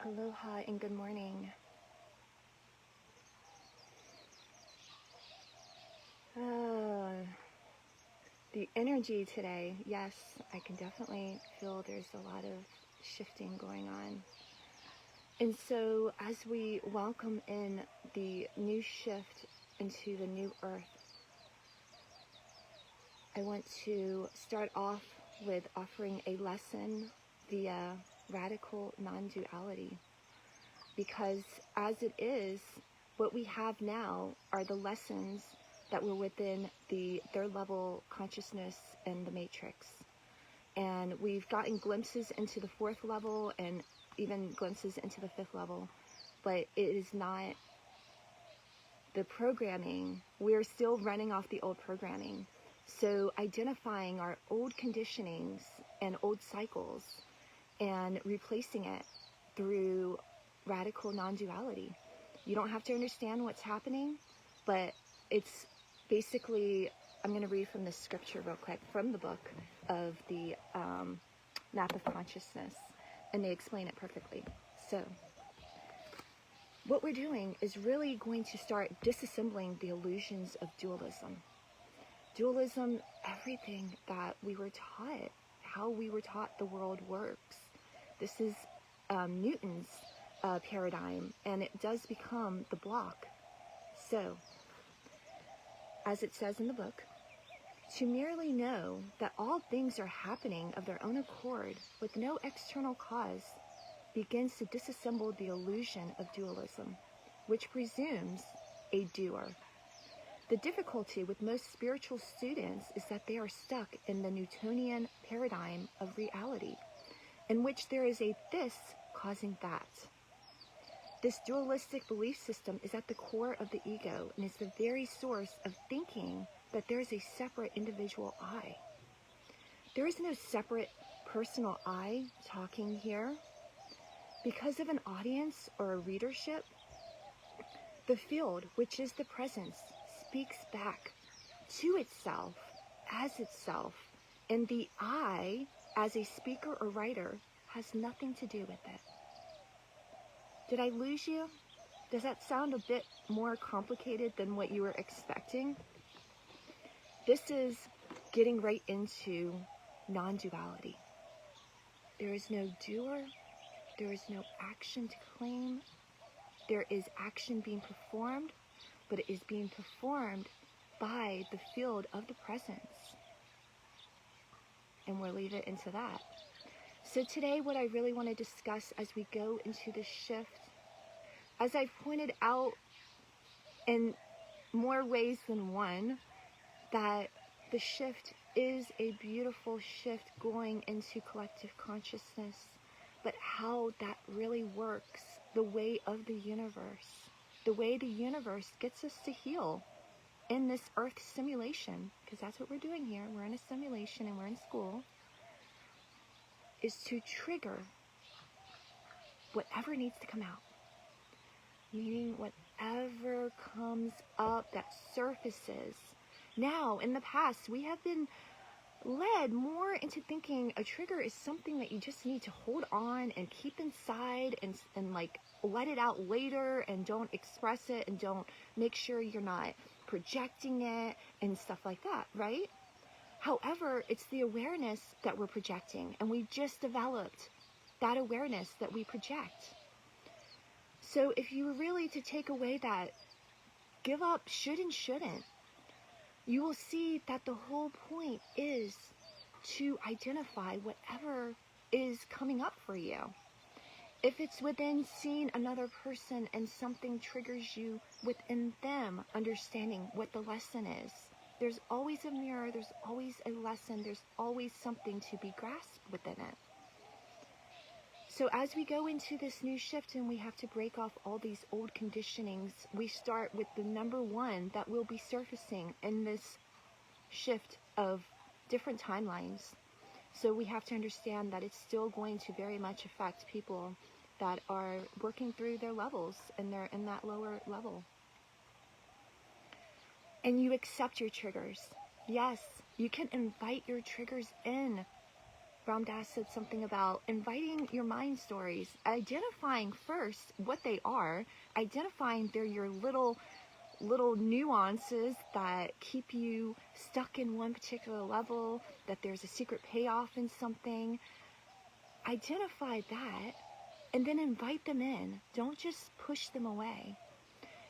Aloha and good morning. The energy today, yes, I can definitely feel there's a lot of shifting going on. And so as we welcome in the new shift into the new earth, I want to start off with offering a lesson via Radical Non-Duality. Because as it is, what we have now are the lessons that were within the third level consciousness in the matrix. And we've gotten glimpses into the fourth level and even glimpses into the fifth level, but it is not the programming. We're still running off the old programming. So identifying our old conditionings and old cycles and replacing it through radical non-duality. You don't have to understand what's happening, but it's basically, I'm going to read from the scripture real quick from the book of the Map of Consciousness, and they explain it perfectly. So what we're doing is really going to start disassembling the illusions of dualism. Dualism, everything that we were taught, how we were taught the world works. This is Newton's paradigm, and it does become the block. So, as it says in the book, to merely know that all things are happening of their own accord with no external cause begins to disassemble the illusion of dualism, which presumes a doer. The difficulty with most spiritual students is that they are stuck in the Newtonian paradigm of reality, in which there is a this causing that. This dualistic belief system is at the core of the ego and is the very source of thinking that there is a separate individual I. There is no separate personal I talking here. Because of an audience or a readership, the field, which is the presence, speaks back to itself, and the I, as a speaker or writer, has nothing to do with it. Did I lose you? Does that sound a bit more complicated than what you were expecting? This is getting right into non-duality. There is no doer. There is no action to claim. There is action being performed, but it is being performed by the field of the presence. And we'll leave it into that. So today, what I really want to discuss as we go into the shift, as I've pointed out in more ways than one, that the shift is a beautiful shift going into collective consciousness, but how that really works, the way of the universe, the way the universe gets us to heal in this earth simulation, because that's what we're doing here. We're in a simulation and we're in school, is to trigger whatever needs to come out. Meaning whatever comes up that surfaces. Now, in the past, we have been led more into thinking a trigger is something that you just need to hold on and keep inside and like let it out later and don't express it and don't make sure you're not projecting it and stuff like that, right? However, it's the awareness that we're projecting, and we just developed that awareness that we project. So if you were really to take away that give up should and shouldn't, you will see that the whole point is to identify whatever is coming up for you. If it's within seeing another person and something triggers you within them, understanding what the lesson is. There's always a mirror, there's always a lesson, there's always something to be grasped within it. So as we go into this new shift and we have to break off all these old conditionings, we start with the number one that will be surfacing in this shift of different timelines. So we have to understand that it's still going to very much affect people that are working through their levels and they're in that lower level. And you accept your triggers. Yes, you can invite your triggers in Ram Dass said something about inviting your mind stories, identifying first what they are, identifying they're your little nuances that keep you stuck in one particular level, that there's a secret payoff in something. Identify that and then invite them in. Don't just push them away.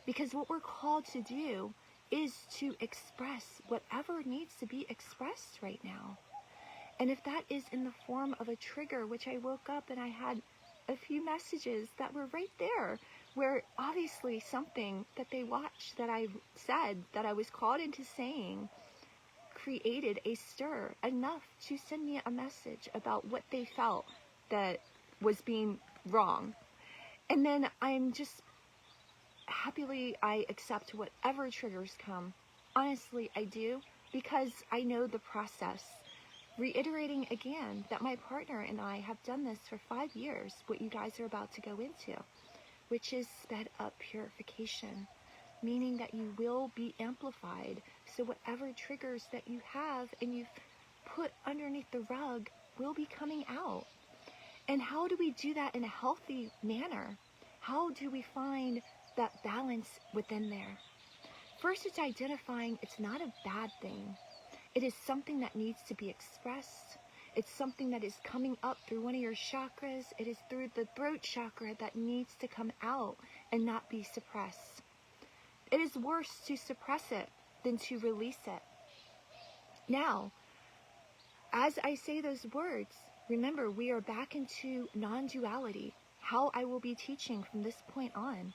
Because what we're called to do is to express whatever needs to be expressed right now. And if that is in the form of a trigger, which I woke up and I had a few messages that were right there, where obviously something that they watched that I said, that I was called into saying, created a stir enough to send me a message about what they felt that was being wrong. And then I'm just happily, I accept whatever triggers come. Honestly, I do, because I know the process. Reiterating again that my partner and I have done this for 5 years, what you guys are about to go into, which is sped up purification, meaning that you will be amplified. So whatever triggers that you have and you've put underneath the rug will be coming out. And how do we do that in a healthy manner? How do we find that balance within there? First, it's identifying it's not a bad thing. It is something that needs to be expressed. It's something that is coming up through one of your chakras. It is through the throat chakra that needs to come out and not be suppressed. It is worse to suppress it than to release it. Now, as I say those words, remember, we are back into non-duality, how I will be teaching from this point on.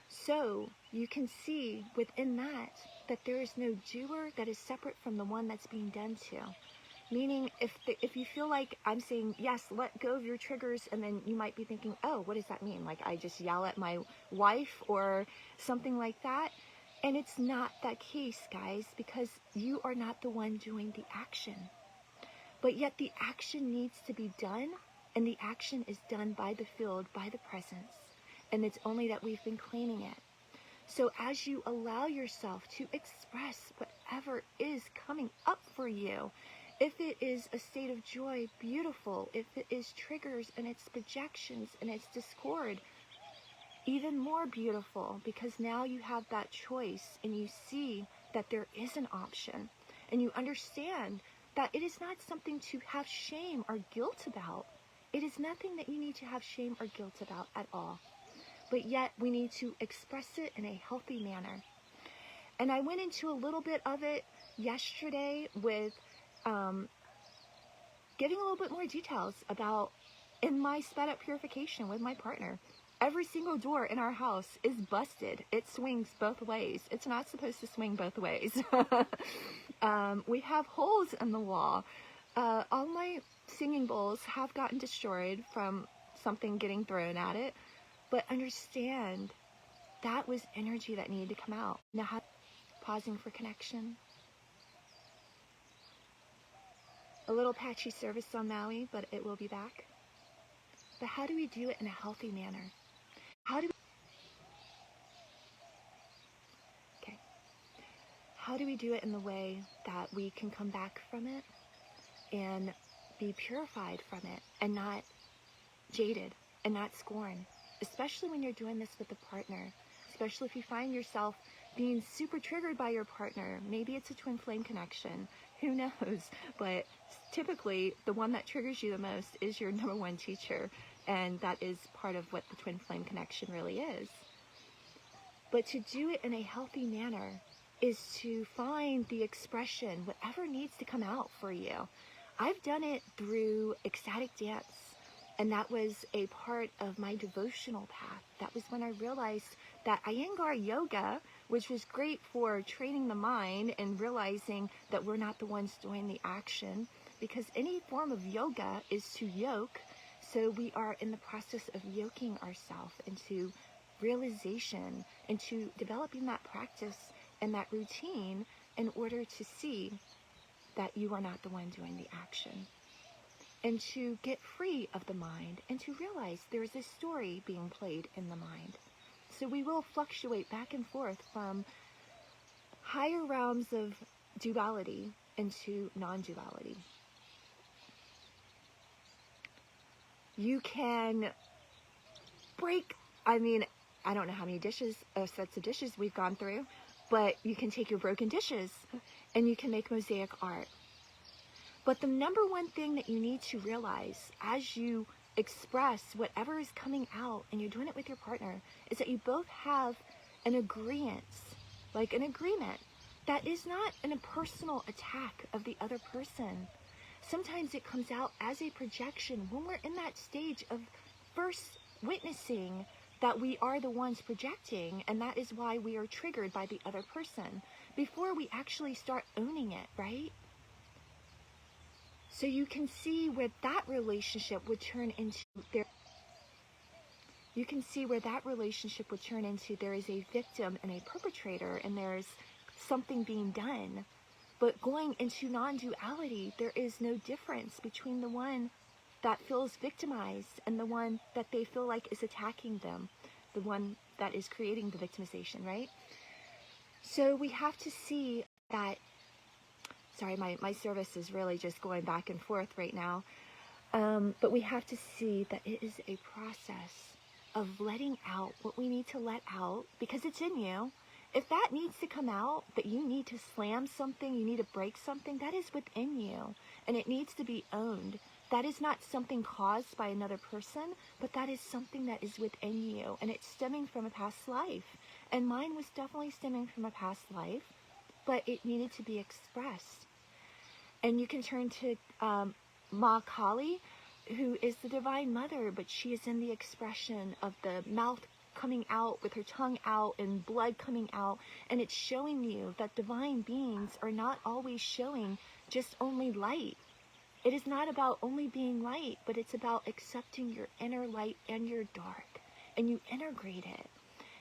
So you can see within that there is no doer that is separate from the one that's being done to. Meaning, if you feel like I'm saying, yes, let go of your triggers, and then you might be thinking, oh, what does that mean? Like I just yell at my wife or something like that. And it's not that case, guys, because you are not the one doing the action. But yet the action needs to be done, and the action is done by the field, by the presence. And it's only that we've been claiming it. So as you allow yourself to express whatever is coming up for you, if it is a state of joy, beautiful. If it is triggers and it's projections and it's discord, even more beautiful, because now you have that choice and you see that there is an option, and you understand that it is not something to have shame or guilt about. It is nothing that you need to have shame or guilt about at all. But yet we need to express it in a healthy manner. And I went into a little bit of it yesterday with giving a little bit more details about in my sped up purification with my partner. Every single door in our house is busted. It swings both ways. It's not supposed to swing both ways. We have holes in the wall. All my singing bowls have gotten destroyed from something getting thrown at it. But understand, that was energy that needed to come out. Now, pausing for connection. A little patchy service on Maui, but it will be back. But how do we do it in a healthy manner? How do we do it in the way that we can come back from it and be purified from it and not jaded and not scorned? Especially when you're doing this with a partner, especially if you find yourself being super triggered by your partner. Maybe it's a twin flame connection, who knows? But typically the one that triggers you the most is your number one teacher, and that is part of what the twin flame connection really is. But to do it in a healthy manner is to find the expression, whatever needs to come out for you. I've done it through ecstatic dance. And that was a part of my devotional path. That was when I realized that Iyengar yoga, which was great for training the mind and realizing that we're not the ones doing the action, because any form of yoga is to yoke. So we are in the process of yoking ourselves into realization, into developing that practice and that routine in order to see that you are not the one doing the action. And to get free of the mind and to realize there is a story being played in the mind. So we will fluctuate back and forth from higher realms of duality into non-duality. You can break, I mean, I don't know how many sets of dishes we've gone through, but you can take your broken dishes and you can make mosaic art. But the number one thing that you need to realize as you express whatever is coming out and you're doing it with your partner is that you both have an agreement, like an agreement that is not a personal attack of the other person. Sometimes it comes out as a projection when we're in that stage of first witnessing that we are the ones projecting, and that is why we are triggered by the other person before we actually start owning it, right? So you can see where that relationship would turn into there. You can see where that relationship would turn into there is a victim and a perpetrator, and there's something being done. But going into non-duality, there is no difference between the one that feels victimized and the one that they feel like is attacking them, the one that is creating the victimization, right? So we have to see that, sorry, my service is really just going back and forth right now, but we have to see that it is a process of letting out what we need to let out, because it's in you. If that needs to come out, that you need to slam something, you need to break something, that is within you, and it needs to be owned. That is not something caused by another person, but that is something that is within you, and it's stemming from a past life. And mine was definitely stemming from a past life, but it needed to be expressed. And you can turn to Ma Kali, who is the Divine Mother, but she is in the expression of the mouth coming out with her tongue out and blood coming out, and it's showing you that divine beings are not always showing just only light. It is not about only being light, but it's about accepting your inner light and your dark, and you integrate it.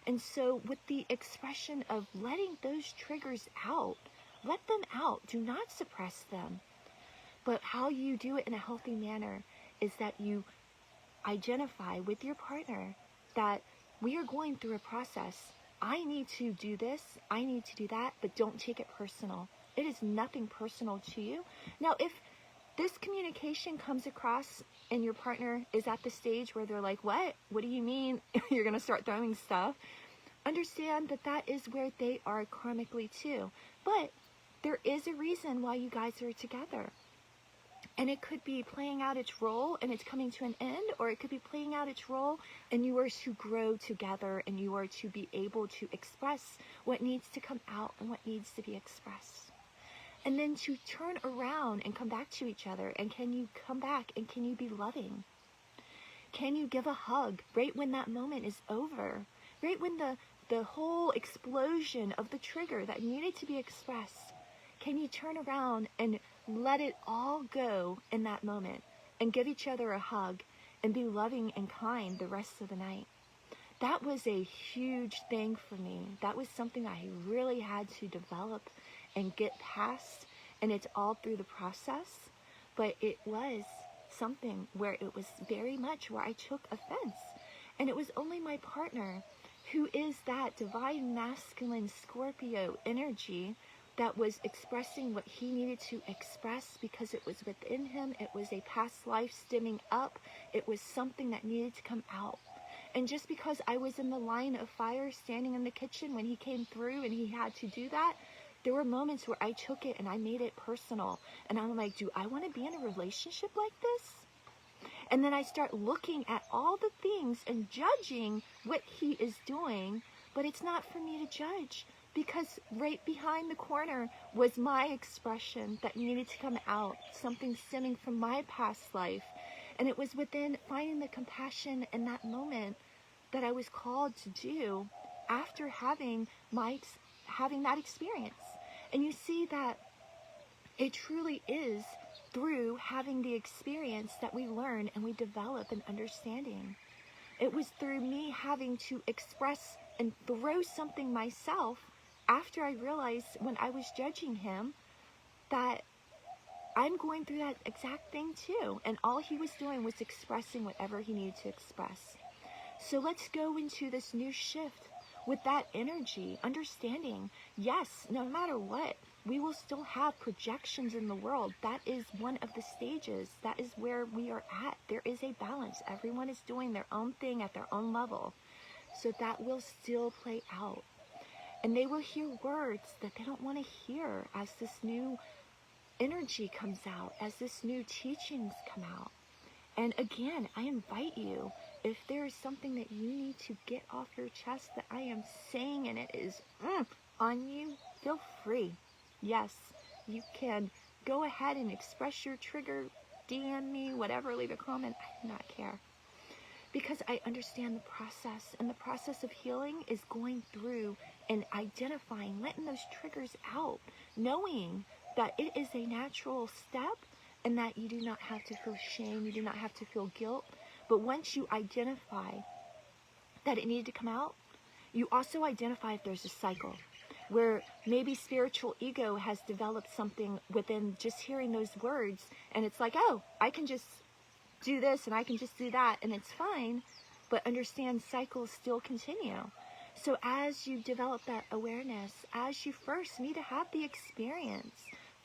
And so with the expression of letting those triggers out, let them out, do not suppress them. But how you do it in a healthy manner is that you identify with your partner that we are going through a process. I need to do this, I need to do that, but don't take it personal. It is nothing personal to you. Now, if this communication comes across and your partner is at the stage where they're like, what do you mean you're going to start throwing stuff? Understand that that is where they are karmically too. But there is a reason why you guys are together. And it could be playing out its role and it's coming to an end, or it could be playing out its role and you are to grow together and you are to be able to express what needs to come out and what needs to be expressed. And then to turn around and come back to each other. And can you come back and can you be loving? Can you give a hug right when that moment is over? Right when the whole explosion of the trigger that needed to be expressed, can you turn around and let it all go in that moment and give each other a hug and be loving and kind the rest of the night? That was a huge thing for me. That was something I really had to develop and get past, and it's all through the process. But it was something where it was very much where I took offense, and it was only my partner, who is that divine masculine Scorpio energy, that was expressing what he needed to express because it was within him. It was a past life stemming up. It was something that needed to come out. And just because I was in the line of fire standing in the kitchen when he came through and he had to do that, there were moments where I took it and I made it personal. And I'm like, do I want to be in a relationship like this? And then I start looking at all the things and judging what he is doing, but it's not for me to judge, because right behind the corner was my expression that needed to come out, something stemming from my past life. And it was within finding the compassion in that moment that I was called to do after having that experience. And you see that it truly is through having the experience that we learn and we develop an understanding. It was through me having to express and throw something myself after I realized when I was judging him that I'm going through that exact thing too. And all he was doing was expressing whatever he needed to express. So let's go into this new shift with that energy, understanding, yes, no matter what, we will still have projections in the world. That is one of the stages. That is where we are at. There is a balance. Everyone is doing their own thing at their own level. So that will still play out. And they will hear words that they don't want to hear as this new energy comes out, as this new teachings come out. And again, I invite you, if there is something that you need to get off your chest that I am saying and it is on you, feel free. Yes, you can go ahead and express your trigger, DM me, whatever, leave a comment. I do not care. Because I understand the process, and the process of healing is going through and identifying, letting those triggers out, knowing that it is a natural step and that you do not have to feel shame, you do not have to feel guilt. But once you identify that it needed to come out, you also identify if there's a cycle where maybe spiritual ego has developed something within just hearing those words, and it's like, oh, I can just do this and I can just do that and it's fine. But understand, cycles still continue. So as you develop that awareness, as you first need to have the experience,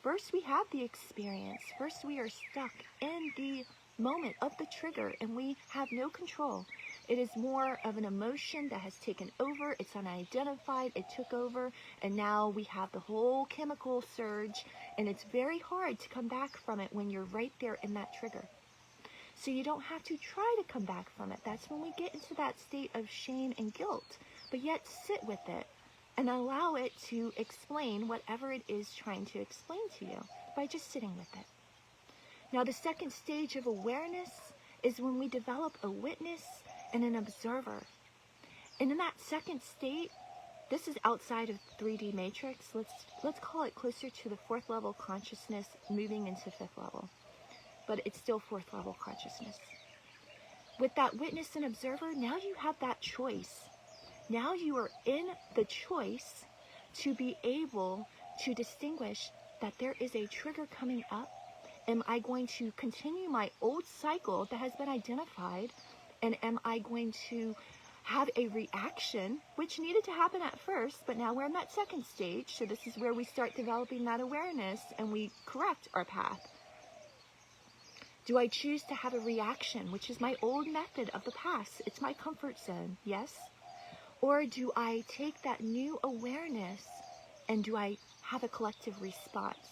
first we have the experience, first we are stuck in the moment of the trigger and we have no control. It is more of an emotion that has taken over. It's unidentified. It took over. And now we have the whole chemical surge. And it's very hard to come back from it when you're right there in that trigger. So you don't have to try to come back from it. That's when we get into that state of shame and guilt. But yet sit with it and allow it to explain whatever it is trying to explain to you by just sitting with it. Now, the second stage of awareness is when we develop a witness and an observer. And in that second state, this is outside of 3D matrix. Let's call it closer to the fourth level consciousness moving into fifth level. But it's still fourth level consciousness. With that witness and observer, now you have that choice. Now you are in the choice to be able to distinguish that there is a trigger coming up. Am I going to continue my old cycle that has been identified? And am I going to have a reaction, which needed to happen at first, but now we're in that second stage. So this is where we start developing that awareness and we correct our path. Do I choose to have a reaction, which is my old method of the past? It's my comfort zone, yes? Or do I take that new awareness and do I have a collective response?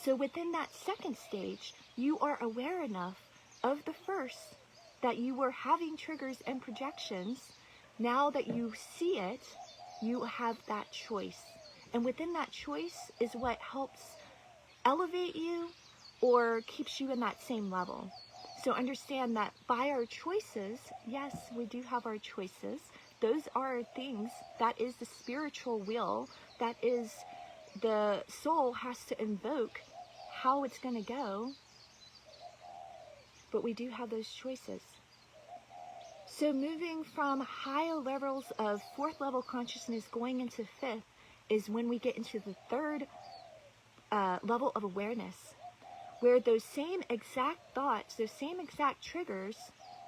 So within that second stage, you are aware enough of the first that you were having triggers and projections. Now that you see it, you have that choice. And within that choice is what helps elevate you or keeps you in that same level. So understand that by our choices, yes, we do have our choices. Those are things, that is the spiritual will, that is the soul has to invoke how it's going to go. But we do have those choices. So moving from higher levels of fourth level consciousness going into fifth is when we get into the third level of awareness, where those same exact thoughts, those same exact triggers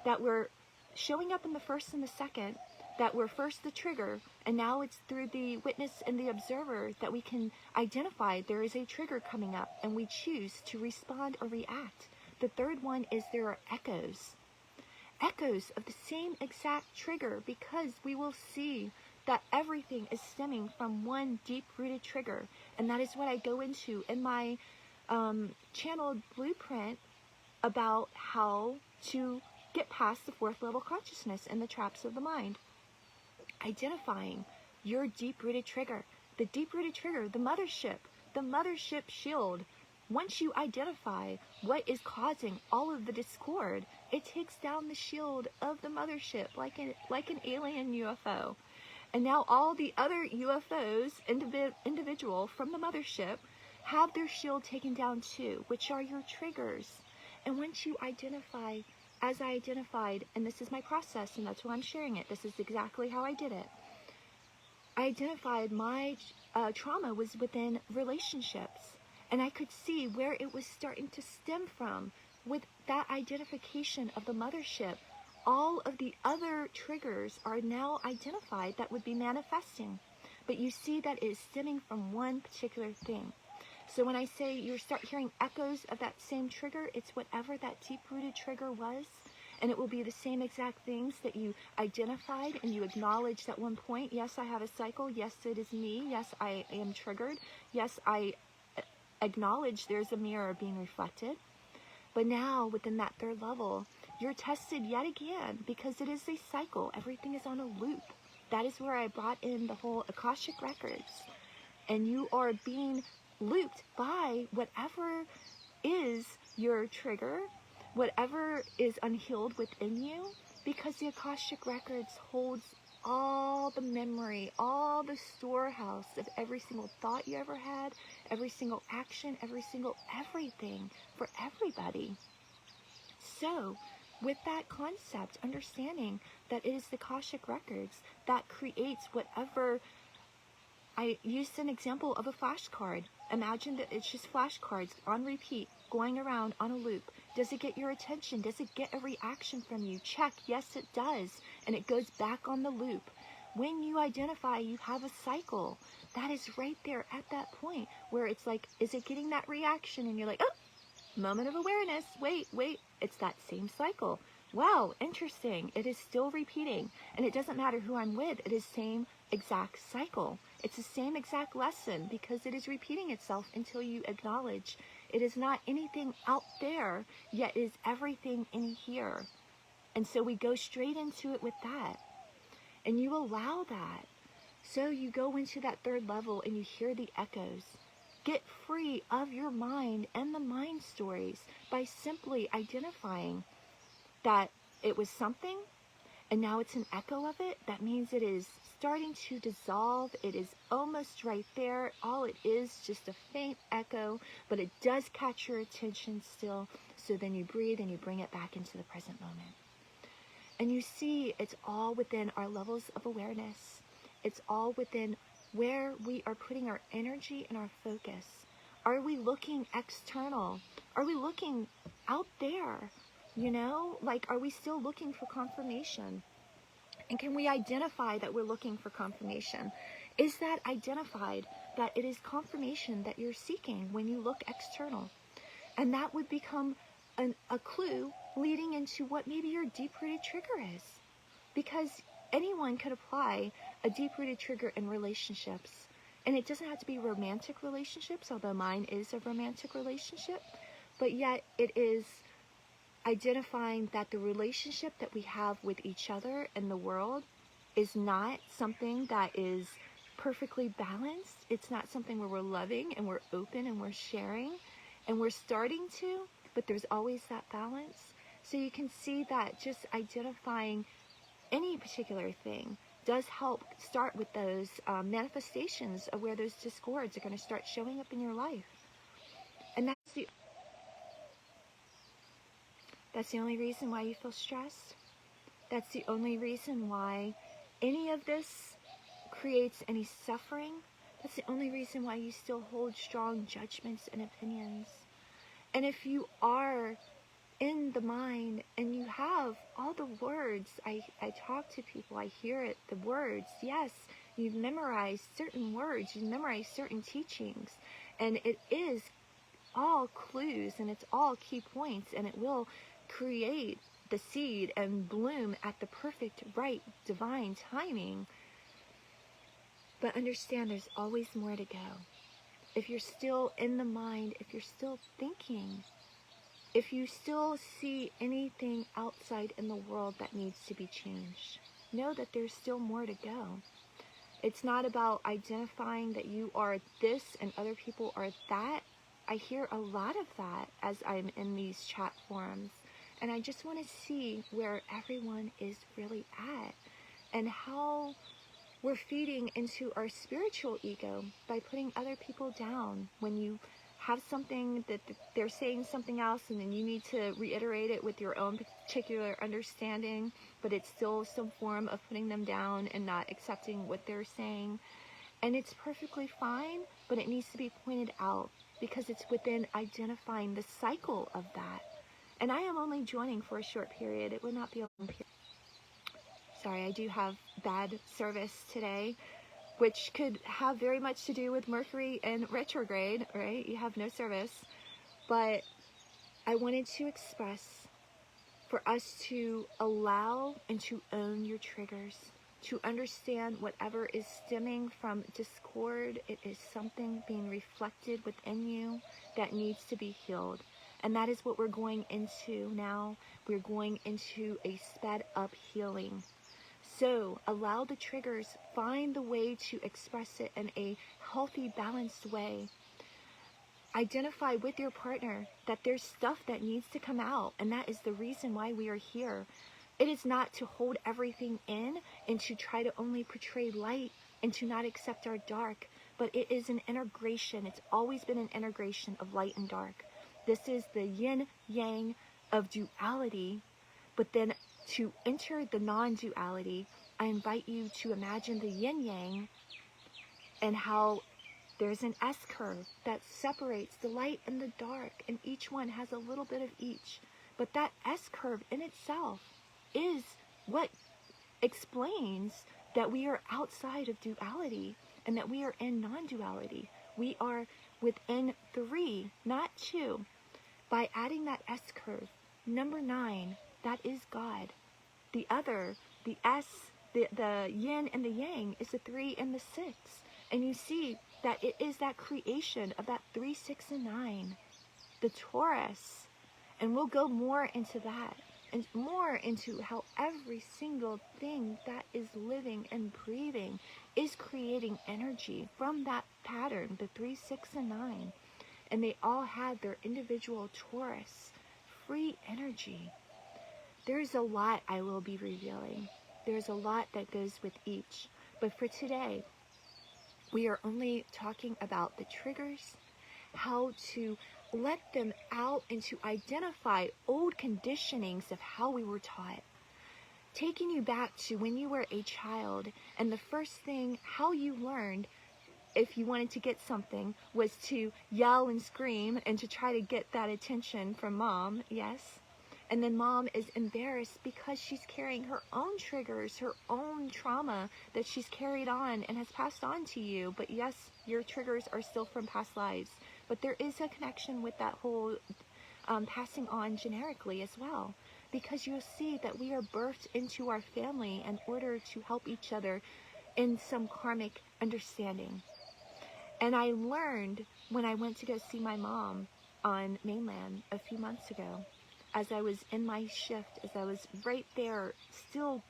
that were showing up in the first and the second, that were first the trigger, and now it's through the witness and the observer that we can identify there is a trigger coming up and we choose to respond or react. The third one is there are echoes of the same exact trigger, because we will see that everything is stemming from one deep-rooted trigger. And that is what I go into in my channeled blueprint about how to get past the fourth level consciousness and the traps of the mind. Identifying your deep-rooted trigger. The deep-rooted trigger, the mothership shield. Once you identify what is causing all of the discord, it takes down the shield of the mothership like an alien UFO. And now all the other UFOs, individual from the mothership, have their shield taken down too, which are your triggers. And once you identify, as I identified, and this is my process, and that's why I'm sharing it, this is exactly how I did it. I identified my trauma was within relationships. And I could see where it was starting to stem from with that identification of the mothership. all of the other triggers are now identified that would be manifesting. But you see that it is stemming from one particular thing. So when I say you start hearing echoes of that same trigger, it's whatever that deep-rooted trigger was, and it will be the same exact things that you identified and you acknowledged at one point. Yes, I have a cycle. Yes, it is me. Yes, I am triggered. Yes, I acknowledge there's a mirror being reflected. But now, within that third level, you're tested yet again because it is a cycle. Everything is on a loop. That is where I brought in the whole Akashic records. And you are being looped by whatever is your trigger, whatever is unhealed within you, because the Akashic records holds all the memory, all the storehouse of every single thought you ever had, every single action, every single everything for everybody. So, with that concept, understanding that it is the Akashic records that creates whatever. I used an example of a flashcard. Imagine that it's just flashcards on repeat, going around on a loop. Does it get your attention? Does it get a reaction from you? Check. Yes, it does. And it goes back on the loop. When you identify you have a cycle, that is right there at that point where it's like, is it getting that reaction? And you're like, oh, moment of awareness. Wait. It's that same cycle. Wow, interesting. It is still repeating. And it doesn't matter who I'm with. It is same exact cycle. It's the same exact lesson because it is repeating itself until you acknowledge it is not anything out there, yet it is everything in here. And so we go straight into it with that. And you allow that. So you go into that third level and you hear the echoes. Get free of your mind and the mind stories by simply identifying that it was something and now it's an echo of it. That means it is starting to dissolve. It is almost right there. All it is just a faint echo, but it does catch your attention still. So then you breathe and you bring it back into the present moment. And you see it's all within our levels of awareness. It's all within where we are putting our energy and our focus. Are we looking external? Are we looking out there? You know, like, are we still looking for confirmation? And can we identify that we're looking for confirmation? Is that identified that it is confirmation that you're seeking when you look external? And that would become a clue leading into what maybe your deep-rooted trigger is. Because anyone could apply a deep-rooted trigger in relationships. And it doesn't have to be romantic relationships, although mine is a romantic relationship. But yet it is identifying that the relationship that we have with each other and the world is not something that is perfectly balanced. It's not something where we're loving and we're open and we're sharing and we're starting to, but there's always that balance. So you can see that just identifying any particular thing does help start with those manifestations of where those discords are going to start showing up in your life. And that's the only reason why you feel stressed. That's the only reason why any of this creates any suffering. That's the only reason why you still hold strong judgments and opinions. And if you are in the mind and you have all the words, I talk to people, I hear it, the words, yes, you've memorized certain words, you've memorized certain teachings, and it is all clues and it's all key points, and it will create the seed and bloom at the perfect, right, divine timing. But understand there's always more to go. If you're still in the mind, if you're still thinking, if you still see anything outside in the world that needs to be changed, know that there's still more to go. It's not about identifying that you are this and other people are that. I hear a lot of that as I'm in these chat forums. And I just want to see where everyone is really at and how we're feeding into our spiritual ego by putting other people down. When you have something that they're saying something else and then you need to reiterate it with your own particular understanding, but it's still some form of putting them down and not accepting what they're saying. And it's perfectly fine, but it needs to be pointed out because it's within identifying the cycle of that. And I am only joining for a short period. It would not be a long period. Sorry, I do have bad service today, which could have very much to do with Mercury and retrograde, right? You have no service. But I wanted to express for us to allow and to own your triggers, to understand whatever is stemming from discord. It is something being reflected within you that needs to be healed. And that is what we're going into now. We're going into a sped up healing. So allow the triggers, find the way to express it in a healthy, balanced way. Identify with your partner that there's stuff that needs to come out, and that is the reason why we are here. It is not to hold everything in and to try to only portray light and to not accept our dark, but it is an integration. It's always been an integration of light and dark. This is the yin-yang of duality, but then to enter the non-duality, I invite you to imagine the yin-yang and how there's an S-curve that separates the light and the dark, and each one has a little bit of each. But that S-curve in itself is what explains that we are outside of duality and that we are in non-duality. We are within 3, not 2. By adding that S-curve, number 9, that is God. The other, the S, the yin and the yang is the 3 and the 6. And you see that it is that creation of that 3, 6, and 9, the Taurus. And we'll go more into that and more into how every single thing that is living and breathing is creating energy from that pattern, the 3, 6, and 9. And they all had their individual Taurus, free energy. There's a lot I will be revealing. There's a lot that goes with each. But for today, we are only talking about the triggers, how to let them out and to identify old conditionings of how we were taught. Taking you back to when you were a child, and the first thing, how you learned if you wanted to get something was to yell and scream and to try to get that attention from mom, yes? And then mom is embarrassed because she's carrying her own triggers, her own trauma that she's carried on and has passed on to you. But yes, your triggers are still from past lives. But there is a connection with that whole passing on generically as well. Because you'll see that we are birthed into our family in order to help each other in some karmic understanding. And I learned when I went to go see my mom on mainland a few months ago, as I was in my shift, as I was right there still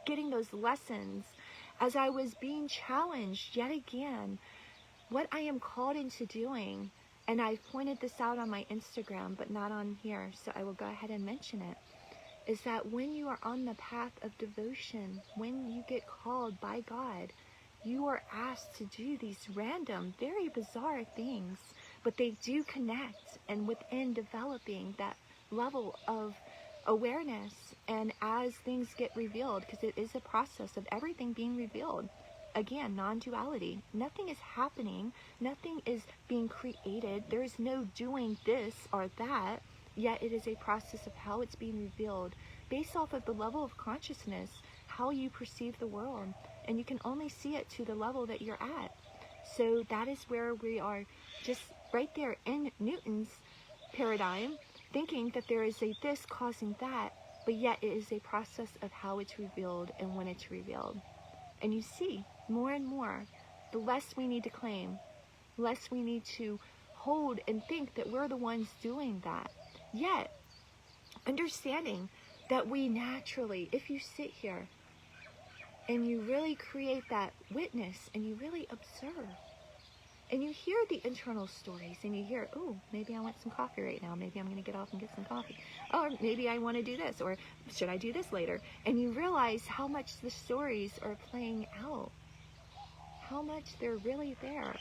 getting those lessons, as I was being challenged yet again, what I am called into doing, and I've pointed this out on my Instagram, but not on here, so I will go ahead and mention it, is that when you are on the path of devotion, when you get called by God, you are asked to do these random, very bizarre things, but they do connect, and within developing that level of awareness, and as things get revealed, because it is a process of everything being revealed, again, non-duality, nothing is happening, nothing is being created, there is no doing this or that, yet it is a process of how it's being revealed based off of the level of consciousness, how you perceive the world, and you can only see it to the level that you're at. So that is where we are, just right there in Newton's paradigm, thinking that there is a this causing that, but yet it is a process of how it's revealed and when it's revealed. And you see, more and more, the less we need to claim, less we need to hold and think that we're the ones doing that. Yet, understanding that we naturally, if you sit here and you really create that witness and you really observe, and you hear the internal stories, and you hear, oh, maybe I want some coffee right now. Maybe I'm going to get off and get some coffee. Or maybe I want to do this, or should I do this later? And you realize how much the stories are playing out, how much they're really there.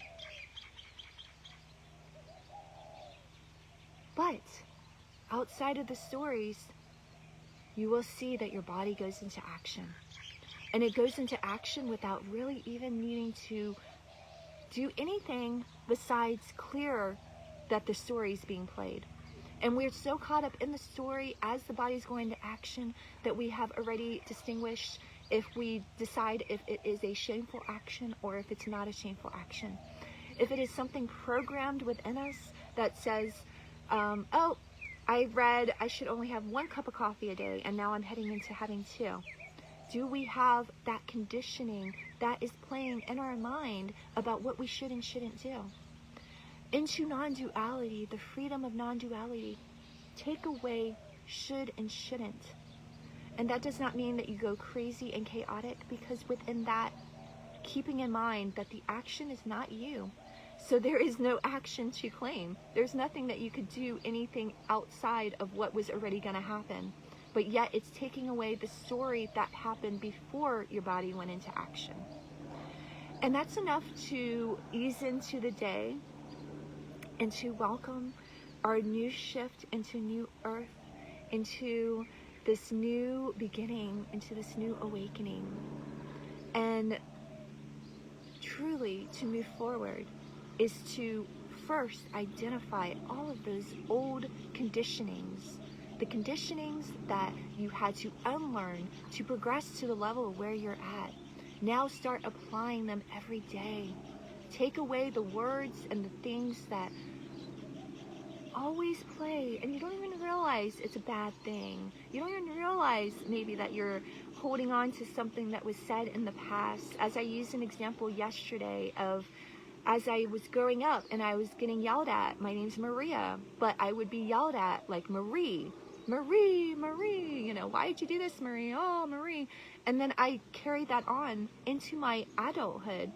But outside of the stories, you will see that your body goes into action. And it goes into action without really even needing to do anything besides clear that the story is being played. And we're so caught up in the story as the body's going to action that we have already distinguished if we decide if it is a shameful action or if it's not a shameful action. If it is something programmed within us that says, oh, I read I should only have 1 cup of coffee a day, and now I'm heading into having 2. Do we have that conditioning that is playing in our mind about what we should and shouldn't do? Into non-duality, the freedom of non-duality, take away should and shouldn't. And that does not mean that you go crazy and chaotic, because within that, keeping in mind that the action is not you. So there is no action to claim. There's nothing that you could do anything outside of what was already going to happen. But yet it's taking away the story that happened before your body went into action. And that's enough to ease into the day and to welcome our new shift into new earth, into this new beginning, into this new awakening. And truly to move forward is to first identify all of those old conditionings, the conditionings that you had to unlearn to progress to the level where you're at. Now start applying them every day. Take away the words and the things that always play, and you don't even realize it's a bad thing. You don't even realize maybe that you're holding on to something that was said in the past. As I used an example yesterday of, as I was growing up and I was getting yelled at, my name's Maria, but I would be yelled at like Marie, you know, why did you do this, Marie? Oh, Marie. And then I carried that on into my adulthood.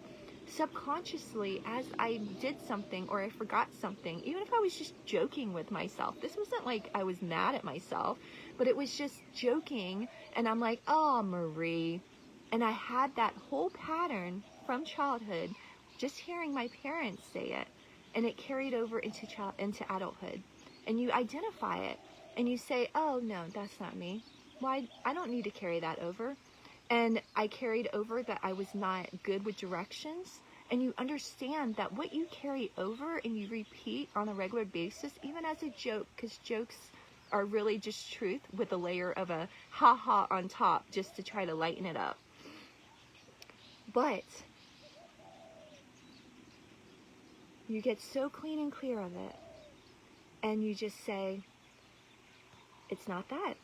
Subconsciously, as I did something or I forgot something, even if I was just joking with myself, this wasn't like I was mad at myself, but it was just joking, and I'm like, oh, Marie. And I had that whole pattern from childhood, just hearing my parents say it, and it carried over into adulthood. And you identify it, and you say, oh, no, that's not me. Why? I don't need to carry that over. And I carried over that I was not good with directions. And you understand that what you carry over and you repeat on a regular basis, even as a joke, because jokes are really just truth with a layer of a ha-ha on top just to try to lighten it up. But you get so clean and clear of it, and you just say, it's not that.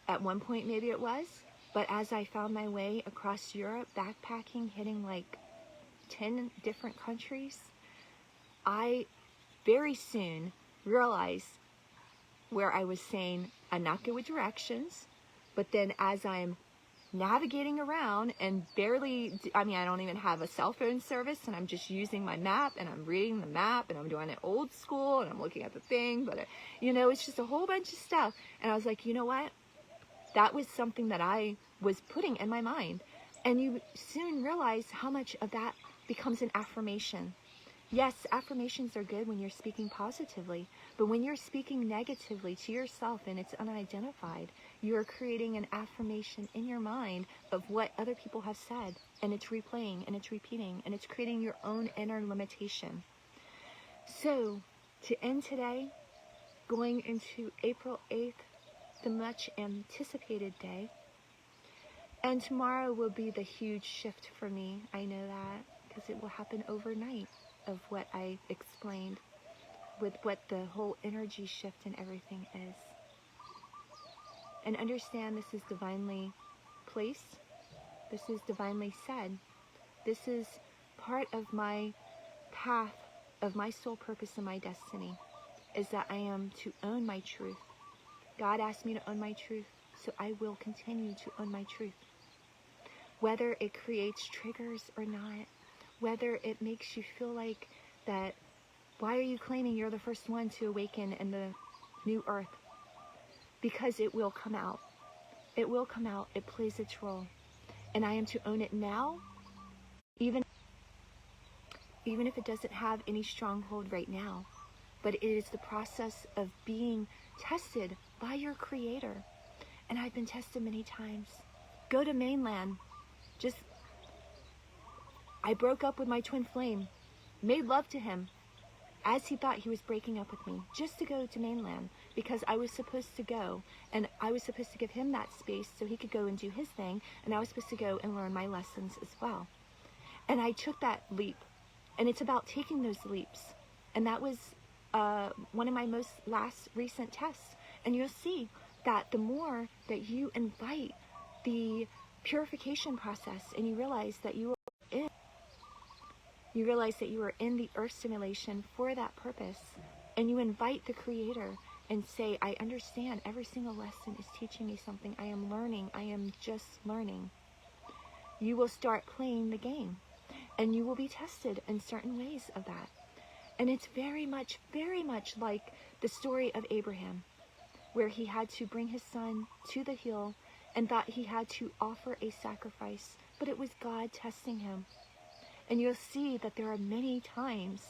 At one point maybe it was. But as I found my way across Europe, backpacking, hitting like 10 different countries, I very soon realized where I was saying, I'm not good with directions, but then as I'm navigating around and barely, I don't even have a cell phone service, and I'm just using my map, and I'm reading the map, and I'm doing it old school, and I'm looking at the thing, but it's just a whole bunch of stuff. And I was like, you know what? That was something that I was putting in my mind. And you soon realize how much of that becomes an affirmation. Yes, affirmations are good when you're speaking positively, but when you're speaking negatively to yourself and it's unidentified, you're creating an affirmation in your mind of what other people have said, and it's replaying and it's repeating, and it's creating your own inner limitation. So, to end today, going into April 8th, the much anticipated day, and tomorrow will be the huge shift for me. I know that because it will happen overnight of what I explained with what the whole energy shift and everything is. And understand this is divinely placed. This is divinely said. This is part of my path, of my soul purpose and my destiny, is that I am to own my truth. God asked me to own my truth, so I will continue to own my truth. Whether it creates triggers or not, whether it makes you feel like that, why are you claiming you're the first one to awaken in the new earth? Because it will come out. It will come out. It plays its role. And I am to own it now, even if it doesn't have any stronghold right now. But it is the process of being tested by your Creator. And I've been tested many times. Go to mainland. I broke up with my twin flame, made love to him as he thought he was breaking up with me, just to go to mainland, because I was supposed to go, and I was supposed to give him that space so he could go and do his thing, and I was supposed to go and learn my lessons as well. And I took that leap, and it's about taking those leaps. And that was one of my most recent tests. And you'll see that the more that you invite the purification process, and you realize that you are in the earth simulation for that purpose, and you invite the Creator and say, I understand every single lesson is teaching me something. I am learning. I am just learning. You will start playing the game, and you will be tested in certain ways of that. And it's very much like the story of Abraham, where he had to bring his son to the hill and thought he had to offer a sacrifice, but it was God testing him. And you'll see that there are many times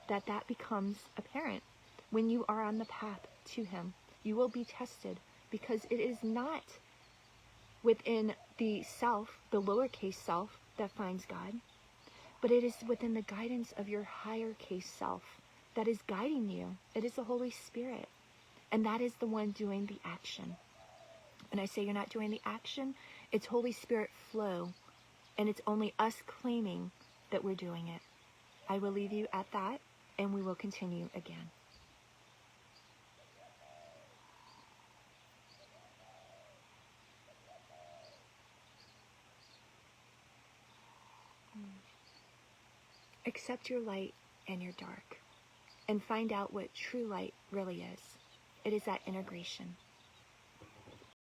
that that becomes apparent when you are on the path to him. You will be tested, because it is not within the self, the lowercase self, that finds God, but it is within the guidance of your higher case self that is guiding you. It is the Holy Spirit, and that is the one doing the action. And I say you're not doing the action, it's Holy Spirit flow, and it's only us claiming that we're doing it. I will leave you at that, and we will continue again. Accept your light and your dark, and find out what true light really is. It is that integration.